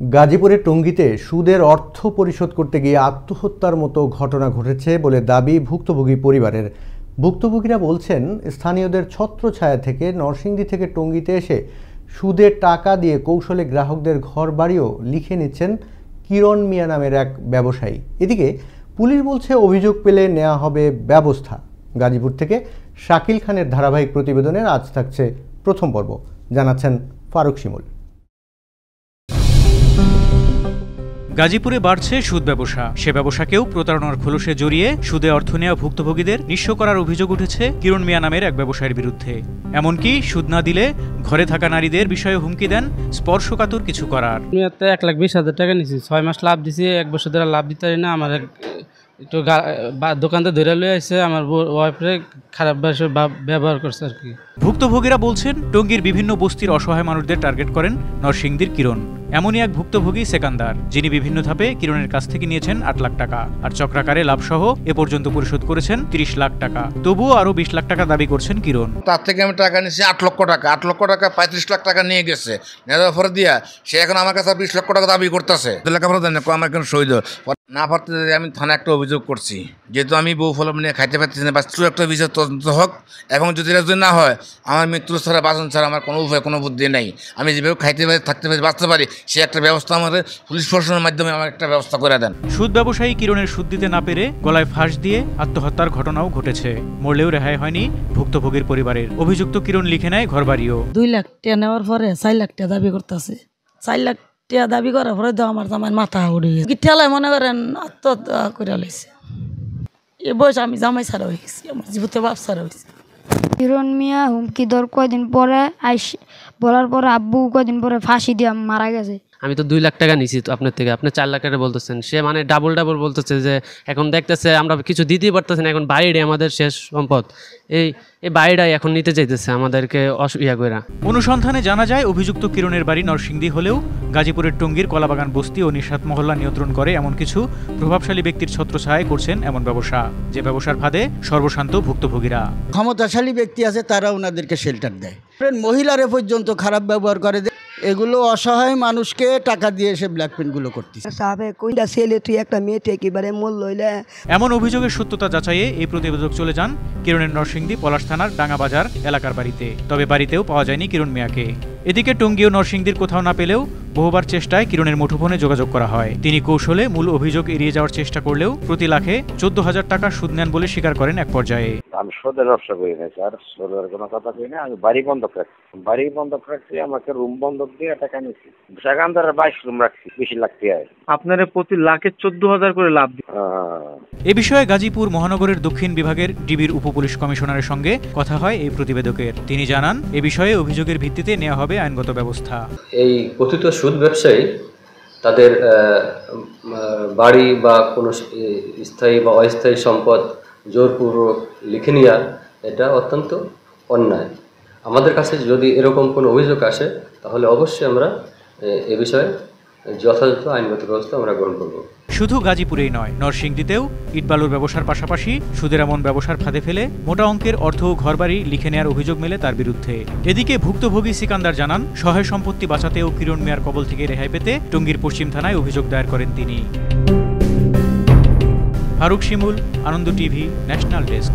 গাজীপুরের টঙ্গীতে সুদের অর্থ পরিশোধ করতে গিয়ে আত্মহত্যার মতো ঘটনা ঘটেছে বলে দাবি ভুক্তভোগী পরিবারের। ভুক্তভোগীরা বলছেন, স্থানীয়দের ছত্রছায়া থেকে নরসিংদী থেকে টঙ্গীতে এসে সুদে টাকা দিয়ে কৌশলে গ্রাহকদের ঘরবাড়িও লিখে নিচ্ছেন কিরণ মিয়া নামের এক ব্যবসায়ী। এদিকে পুলিশ বলছে অভিযোগ পেলে নেওয়া হবে ব্যবস্থা। গাজীপুর থেকে শাকিল খানের ধারাবাহিক প্রতিবেদনের আজ থাকছে প্রথম পর্ব, জানাচ্ছেন ফারুক শিমুল। গাজীপুরে বাড়ছে সুদ ব্যবসা। সে ব্যবসাকেও প্রতারণার খোলসে জড়িয়ে সুদে অর্থ নেওয়া ভুক্তভোগীদের নিঃস্ব করার অভিযোগ উঠেছে কিরণ মিয়া নামের এক ব্যবসায়ীর বিরুদ্ধে। এমনকি সুদ না দিলে ঘরে থাকা নারীদের বিষয়ে হুমকি দেন স্পর্শকাতর কিছু করার। 1,20,000 টাকা নিয়েছি, 6 মাস লাভ দিছি, 1 বছর ধরে লাভ দিতে পারি না। আমার একটু দোকানটা ধরে লয়ে আসছে, আমার ওয়াইফরে খারাপ ব্যবহার করছে আর কি। ভুক্তভোগীরা বলছেন, টঙ্গীর বিভিন্ন বস্তির অসহায় মানুষদের টার্গেট করেন নরসিংদীর কিরণ। এমনই এক ভুক্তভোগী সেকান্দার, যিনি বিভিন্ন ধাপে কিরণের কাছ থেকে নিয়েছেন 8 লাখ টাকা আর চক্রাকারে লাভসহ এ পর্যন্ত পরিশোধ করেছেন 30 লাখ টাকা। তবুও আরো 20 লাখ টাকা দাবি করছেন কিরণ। তার থেকে আমি টাকা নিয়েছি 8 লক্ষ টাকা। 8 লক্ষ টাকা 35 লাখ টাকা নিয়ে গেছে। নেওয়ার পরে দিয়া সে এখন আমার কাছে 20 লক্ষ টাকা দাবি করতেছে। লেখাপড়া দেন আমার কেন সইল না পারতে আমি থানায় একটা অভিযোগ করছি, যেহেতু আমি বউ ফলম নিয়ে খাইতে পারতেছি না, বাস্তু একটা বিষয় তদন্ত হোক এবং যদি না হয় আমার মৃত্যু ছাড়া বাঁচন ছাড়া আমার কোনো উপায় কোনো বুদ্ধি নেই। আমি যেভাবে খাইতে পারি, থাকতে পারি, বাঁচতে পারি, সে একটা ব্যবস্থা আমাদের পুলিশ প্রশাসনের মাধ্যমে আমার একটা ব্যবস্থা করে দেন। সুদ ব্যবসায়ী কিরণের সুদ দিতে না পেরে গলায় ফাঁস দিয়ে আত্মহত্যার ঘটনাও ঘটেছে। মরলেও রেহাই হয়নি ভুক্তভোগীর পরিবারের। অভিযুক্ত কিরণ লিখে নেয় ঘরবাড়িও। 2 লাখ টাকা নেওয়ার পরে 4 লাখ টাকা দাবি করতেছে। 4 লাখ টাকা দাবি করার পরে তো আমার জামাই মাথা উড়ে গেছে। ঠেলায় মনে করেন আত্মহত্যা করে লাইছে। এ বয়স আমি জামাই ছাড়া হয়ে গেছি, আমার জীবতে বাপ ছাড়া হয়েছে। কিরণ মিয়া হুমকি দর কয়দিন পরে বলার পরে আব্বু কয়দিন পরে ফাঁসি দিয়ে মারা গেছে। আমি তো 2 লাখ টাকা নিছি আপনার থেকে, আপনি 4 লাখ টাকা বলতেছেন। সে মানে ডাবল বলতেছে যে এখন দেখতেছে আমরা কিছু দিতেই পারতেছি না, এখন বাড়িটাই আমাদের শেষ সম্পদ। এই বাড়িটাই এখন নিতে চাইতেছে আমাদেরকে অসুবিধা করে। অনুসন্ধানে জানা যায়, অভিযুক্ত কিরণের বাড়ি নরসিংদী হলেও গাজীপুরের টঙ্গীর কলাবাগান বস্তি ও নিশাত মহল্লা নিয়ন্ত্রণ করে এমন কিছু প্রভাবশালী ব্যক্তির ছত্রছায়ায় করছেন এমন ব্যবসা, যে ব্যবসার ফাঁদে সর্বশান্ত ভুক্তভোগীরা। ক্ষমতাশালী ব্যক্তি আছে, তারা ওনাদেরকে শেল্টার দেয়, মহিলারে পর্যন্ত খারাপ ব্যবহার করে। এগুলো অসহায় মানুষকে টাকা দিয়ে এসে ব্ল্যাকমেলগুলো করতেছে। এমন অভিযোগের সত্যতা যাচাইয়ে এই প্রতিবেদক চলে যান কিরণের নরসিংদী পলাশ থানার ডাঙ্গাবাজার এলাকার বাড়িতে। তবে বাড়িতেও পাওয়া যায়নি কিরণ মিয়াকে। এদিকে টঙ্গী ও নরসিংদীর কোথাও না পেলেও বহুবার চেষ্টায় কিরণের মুঠোফোনে যোগাযোগ করা হয়। তিনি কৌশলে মূল অভিযোগ এড়িয়ে যাওয়ার চেষ্টা করলেও প্রতি লাখে 14,000 টাকা সুদ নেন বলে স্বীকার করেন এক পর্যায়ে। আমি সুদের ব্যবসা করি না স্যার, সুদের কোনো কথা কই না। আমি বাড়ি বন্ধক রাখছি, আমাকে রুম বন্ধক দিয়ে টাকা নিচ্ছি। সেখান থেকে 22 রুম রাখছি, 20 লাখ টাকা। আপনারা প্রতি লাখে 14,000 করে লাভ দিন। এ বিষয়ে গাজীপুর মহানগরের দক্ষিণ বিভাগের ডিবির উপপুলিশ কমিশনারের সঙ্গে কথা হয় এই প্রতিবেদকের। তিনি জানান, এ বিষয়ে অভিযোগের ভিত্তিতে নেওয়া হবে আইনগত ব্যবস্থা। এই কথিত সুদ ব্যবসায়ী তাদের বাড়ি বা কোনো স্থায়ী বা অস্থায়ী সম্পদ জোরপূর্বক লিখে নেওয়া, এটা অত্যন্ত অন্যায়। আমাদের কাছে যদি এরকম কোনো অভিযোগ আসে তাহলে অবশ্যই আমরা এ বিষয়ে যথাযথ আইনগত ব্যবস্থা আমরা গ্রহণ করব। শুধু গাজীপুরেই নয়, নরসিংদীতেও ইটবালুর ব্যবসার পাশাপাশি সুদের এমন ব্যবসার ফাঁদে ফেলে মোটা অঙ্কের অর্থ ও ঘরবাড়ি লিখে নেওয়ার অভিযোগ মেলে তার বিরুদ্ধে। এদিকে ভুক্তভোগী সিকান্দার জানান, সহায় সম্পত্তি বাঁচাতে ও কিরণ মিয়ার কবল থেকে রেহাই পেতে টঙ্গীর পশ্চিম থানায় অভিযোগ দায়ের করেন তিনি। ফারুক শিমুল, আনন্দ টিভি, ন্যাশনাল ডেস্ক।